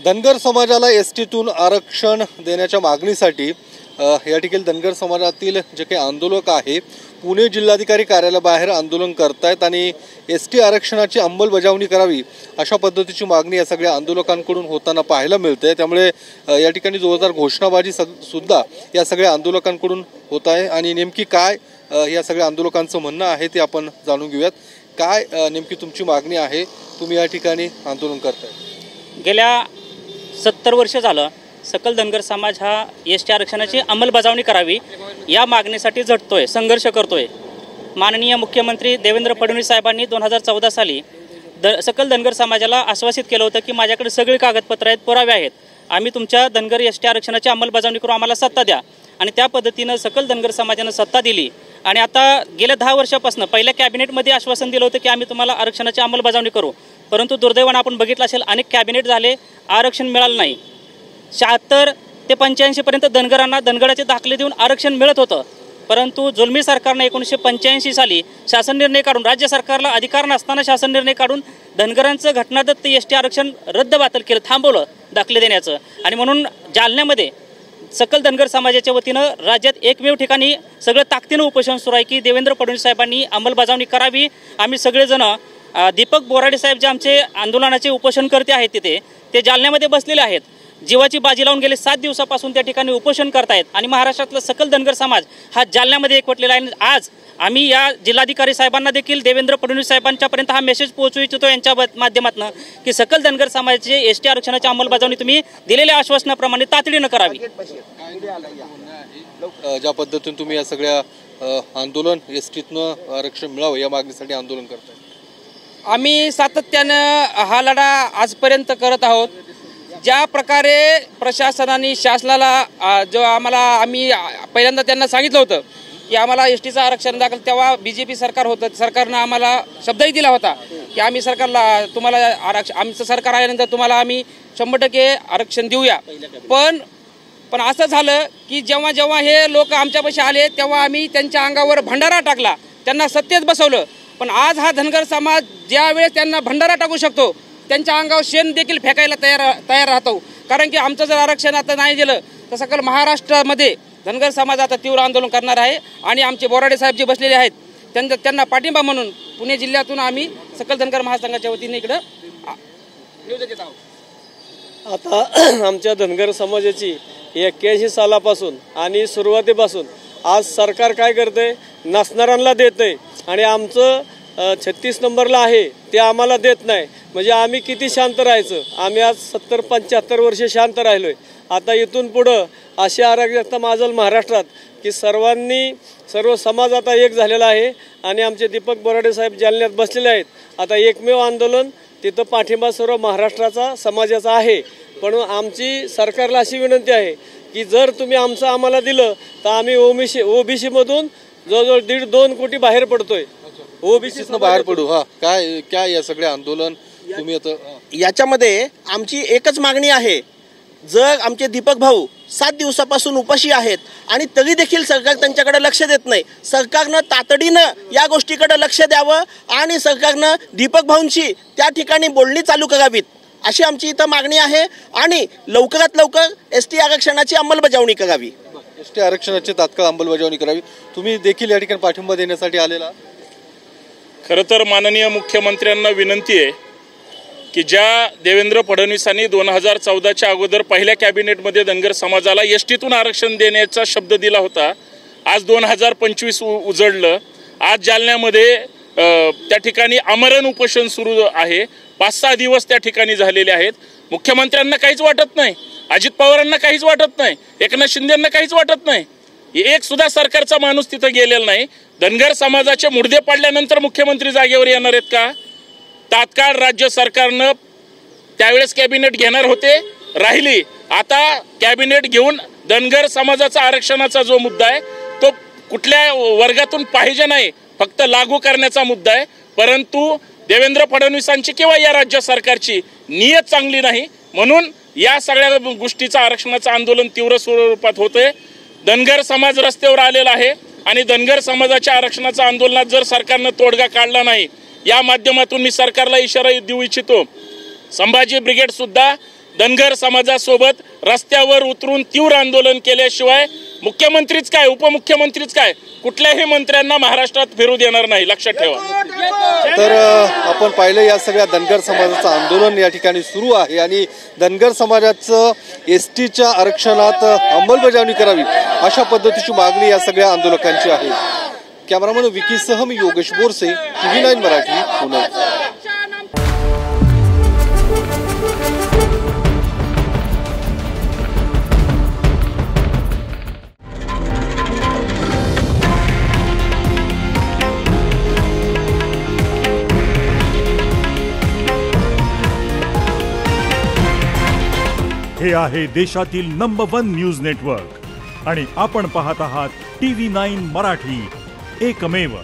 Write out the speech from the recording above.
धनगर समाजाला एसटीतून आरक्षण देण्याच्या मागणीसाठी या ठिकाणी धनगर समाजातील जे काही आंदोलक आहे पुणे जिल्हाधिकारी कार्यालयाबाहेर आंदोलन करतायत आणि एसटी आरक्षणाची अंमलबजावणी करावी अशा पद्धतीची मागणी या सगळ्या आंदोलकांकडून होताना पाहायला मिळते। त्यामुळे या ठिकाणी जोरदार घोषणाबाजी सुद्धा या सगळ्या आंदोलकांकडून होत आहे आणि नेमकी काय या सगळ्या आंदोलकांचं म्हणणं आहे ते आपण जाणून घेऊयात। काय नेमकी तुमची मागणी आहे, तुम्ही या ठिकाणी आंदोलन करताय? गेल्या 70 वर्ष झालं सकल धनगर समाज हा एसटी आरक्षणाची अंमलबजावणी करावी या मागणीसाठी झटतोय, संघर्ष करतोय। माननीय मुख्यमंत्री देवेंद्र फडणवीस साहेबांनी 2014 साली सकल धनगर समाजाला आश्वासित केलं होतं की माझ्याकडे सगळे कागदपत्र आहेत, पुरावे आहेत, आम्ही तुमच्या धनगर एसटी आरक्षणाची अंमलबजावणी करू, आम्हाला सत्ता द्या। आणि त्या पद्धतीनं सकल धनगर समाजानं सत्ता दिली आणि आता गेल्या 10 वर्षापासून पहिल्या कॅबिनेटमध्ये आश्वासन दिलं होतं की आम्ही तुम्हाला आरक्षणाची अंमलबजावणी करू, परंतु दुर्दैवानं आपण बघितलं असेल अनेक कॅबिनेट झाले, आरक्षण मिळालं नाही। 76 ते 85 पर्यंत धनगरांना धनगराचे दाखले देऊन आरक्षण मिळत होतं, परंतु जुलमी सरकारनं 1985 साली शासन निर्णय काढून, राज्य सरकारला अधिकार नसताना शासन निर्णय काढून धनगरांचं घटनादत्त एसटी आरक्षण रद्दबातल केलं, थांबवलं दाखले देण्याचं। आणि म्हणून जालन्यामध्ये सकल धनगर समाजाच्या वतीनं राज्यात एकमेव ठिकाणी सगळं ताकदीनं उपोषण सुरू आहे की देवेंद्र फडणवीस साहेबांनी अंमलबजावणी करावी। आम्ही सगळेजण दीपक बोराडे साहेब जे आमचे आंदोलनाचे उपोषणकर्ते आहेत तिथे ते जालन्यामध्ये बसलेले आहेत, जीवाची बाजी लावून गेले 7 दिवसापासून त्या ठिकाणी उपोषण करतायत आणि महाराष्ट्रातला सकल धनगर समाज हा जालन्यामध्ये एकवटलेला आहे। आज आम्ही या जिल्हाधिकारी साहेबांना देखील देवेंद्र फडणवीस साहेबांच्यापर्यंत हा मेसेज पोहोचवू इच्छितो यांच्या माध्यमातून की सकल धनगर समाजाचे एसटी आरक्षणाची अंमलबजावणी तुम्ही दिलेल्या आश्वासनाप्रमाणे तातडीनं करावी। ज्या पद्धतीने तुम्ही या सगळ्या आंदोलन एसटीतनं आरक्षण मिळावं या मागणीसाठी आंदोलन करताय, आम्ही सातत्यानं हा लढा आजपर्यंत करत आहोत। ज्या प्रकारे प्रशासनाने शासनाला जो आम्ही पहिल्यांदा त्यांना सांगितलं होतं की आम्हाला एसटीचं आरक्षण दाखल, तेव्हा बीजेपी सरकार होतं, सरकारनं आम्हाला शब्दही दिला होता की आम्ही सरकारला तुम्हाला आमचं सरकार आल्यानंतर तुम्हाला आम्ही 100% आरक्षण देऊया। पण असं झालं की जेव्हा जेव्हा हे लोक आमच्यापाशी आले तेव्हा आम्ही त्यांच्या अंगावर भंडारा टाकला, त्यांना सत्तेत बसवलं। पण आज हा धनगर समाज ज्या वेळेस त्यांना भंडारा टाकू शकतो त्यांच्या अंगावर शेण देखील फेकायला तयार राहतो, कारण की आमचं जर आरक्षण आता नाही दिलं तर सकल महाराष्ट्रामध्ये धनगर समाज आता तीव्र आंदोलन करणार आहे। आणि आमचे बोराडे साहेब जे बसलेले आहेत त्यांना पाठिंबा म्हणून पुणे जिल्ह्यातून आम्ही सकल धनगर महासंघाच्या वतीने इकडं निवेदन देत आहोत। आता आमच्या धनगर समाजाची 81 सालापासून आणि सुरुवातीपासून आज सरकार काय करते, नसणाऱ्यांना देते आणि आमचं 36 नंबरला आहे ते आम्हाला देत नाही, म्हणजे आम्ही किती शांत राहायचं? आम्ही आज 70-75 वर्ष शांत राहिलोय। आता इथून पुढं अशी अराजकता माजल महाराष्ट्रात की सर्व समाज आता एक झालेला आहे आणि आमचे दीपक बोराडे साहेब जालन्यात बसलेले आहेत। आता एकमेव आंदोलन तिथं पाठिंबा सर्व महाराष्ट्राचा समाजाचा आहे, पण आमची सरकारला अशी विनंती आहे की जर तुम्ही आमचं आम्हाला दिलं तर आम्ही ओबीसी मधून जवळजवळ 1.5-2 कोटी बाहेर पडतोय, ओबीसीतनं बाहेर पडू। काय या सगळे आंदोलन तुम्ही आता याच्यामध्ये आमची एकच मागणी आहे, जर आमचे दीपक भाऊ 7 दिवसापासून उपाशी आहेत आणि तरी देखील सरकार त्यांच्याकडे लक्ष देत नाही, सरकारनं तातडीनं या गोष्टीकडे लक्ष द्यावं आणि सरकारनं दीपक भाऊंची त्या ठिकाणी बोलणी चालू करावीत अशी आमची इथं मागणी आहे आणि लवकरात लवकर एसटी आरक्षणाची अंमलबजावणी करावी। एसटी आरक्षणाची तात्काळ अंमलबजावणी करावी। तुम्ही देखील या ठिकाणी पाठिंबा देण्यासाठी आलेला? खरं तर माननीय मुख्यमंत्र्यांना विनंती आहे की ज्या देवेंद्र फडणवीसांनी 2014च्या अगोदर पहिल्या कॅबिनेटमध्ये धनगर समाजाला एसटीतून आरक्षण देण्याचा शब्द दिला होता, आज 2025 उजळलं। आज जालन्यामध्ये त्या ठिकाणी आमरण उपोषण सुरू आहे, 5-6 दिवस त्या ठिकाणी झालेले आहेत। मुख्यमंत्र्यांना काहीच वाटत नाही, अजित पवारांना काहीच वाटत नाही, एकनाथ शिंदेंना काहीच वाटत नाही, एक सुद्धा सरकारचा माणूस तिथं गेलेला नाही। धनगर समाजाचे मुडदे पाडल्यानंतर मुख्यमंत्री जागेवर येणार आहेत का? तात्काळ राज्य सरकारनं त्यावेळेस कॅबिनेट घेणार होते, राहिली। आता कॅबिनेट घेऊन धनगर समाजाचा आरक्षणाचा जो मुद्दा आहे तो कुठल्या वर्गातून पाहिजे नाही, फक्त लागू करण्याचा मुद्दा आहे। परंतु देवेंद्र फडणवीसांची किंवा या राज्य सरकारची नियत चांगली नाही, म्हणून या सगळ्या गोष्टीचं आरक्षणाचं आंदोलन तीव्र स्वरूपात होतंय। धनगर समाज रस्त्यावर आलेला आहे आणि धनगर समाजाच्या आरक्षणाच्या आंदोलनात जर सरकारनं तोडगा काढला नाही, या माध्यमातून मी सरकारला इशारा देऊ इच्छितो। संभाजी ब्रिगेड सुद्धा धनगर समाजासोबत रस्त्यावर उतरून तीव्र आंदोलन केल्याशिवाय मुख्यमंत्रीच काय उपमुख्यमंत्रीच काय कुठल्याही मंत्र्यांना महाराष्ट्रात फिरू देणार नाही, लक्षात ठेवा. तर आपण पाहिलं या सगळ्या धनगर समाजाचं आंदोलन या ठिकाणी सुरू आहे आणि धनगर समाजाचं एसटीच्या आरक्षणात अंमलबजावणी करावी अशा पद्धतीची मागणी या सगळ्या आंदोलकांची आहे. कॅमेरामन विकीसह मी योगेश बोरसे, TV9 मराठी, पुणे. हे आहे देशातील नंबर 1 न्यूज नेटवर्क आणि आपण पाहत आहात TV9 मराठी, एकमेव.